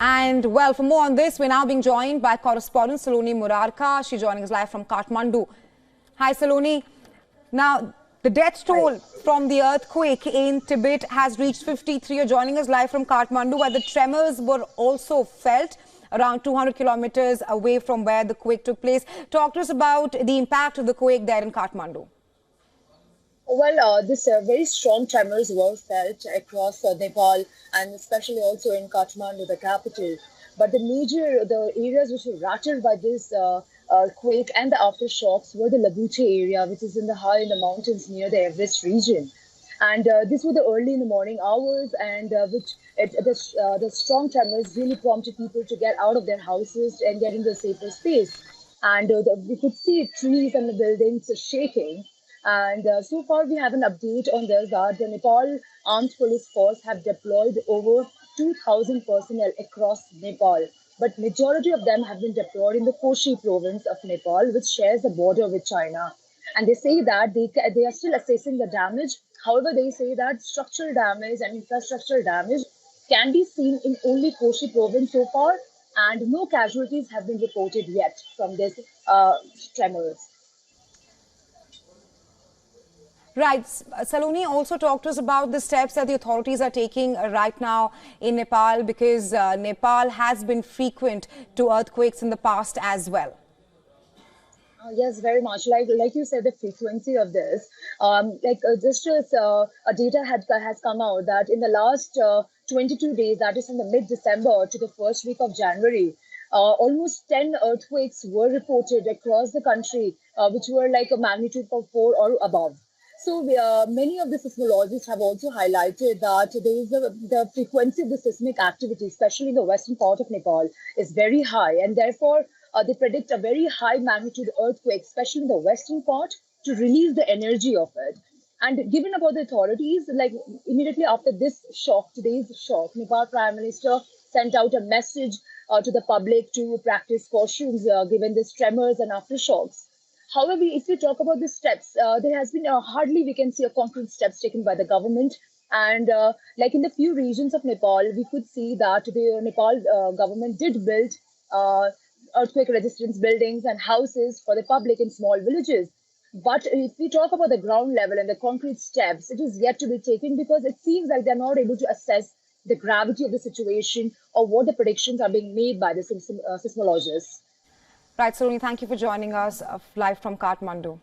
And well, for more on this, we're now being joined by correspondent Saloni Murarka. She's joining us live from Kathmandu. Hi, Saloni. Now, the death toll from the earthquake in Tibet has reached 53. You're joining us live from Kathmandu, where the tremors were also felt around 200 kilometers away from where the quake took place. Talk to us about the impact of the quake there in Kathmandu. Well, this very strong tremors were felt across Nepal and especially also in Kathmandu, the capital. But the areas which were rattled by this quake and the aftershocks were the Labute area, which is in the mountains near the Everest region. And this were the early in the morning hours, and the strong tremors really prompted people to get out of their houses and get into a safer space. And we could see trees and the buildings shaking. And so far, we have an update on this that the Nepal Armed Police Force have deployed over 2,000 personnel across Nepal. But majority of them have been deployed in the Koshi province of Nepal, which shares the border with China. And they say that they are still assessing the damage. However, they say that structural damage and infrastructural damage can be seen in only Koshi province so far, and no casualties have been reported yet from this tremors. Right. Saloni also talked to us about the steps that the authorities are taking right now in Nepal, because Nepal has been frequent to earthquakes in the past as well. Yes, very much. Like you said, the frequency of this, just as a data has come out that in the last 22 days, that is from the mid-December to the first week of January, almost 10 earthquakes were reported across the country, which were like a magnitude of 4 or above. So many of the seismologists have also highlighted that the frequency of the seismic activity, especially in the western part of Nepal, is very high, and therefore they predict a very high magnitude earthquake, especially in the western part, to release the energy of it. And given about the authorities, like immediately after this shock, today's shock, Nepal Prime Minister sent out a message to the public to practice cautions given these tremors and aftershocks. However, if we talk about the steps, there has been hardly we can see a concrete steps taken by the government. And like in the few regions of Nepal, we could see that the Nepal government did build earthquake resistance buildings and houses for the public in small villages. But if we talk about the ground level and the concrete steps, it is yet to be taken because it seems like they're not able to assess the gravity of the situation or what the predictions are being made by the seismologists. Right, Saloni, thank you for joining us live from Kathmandu.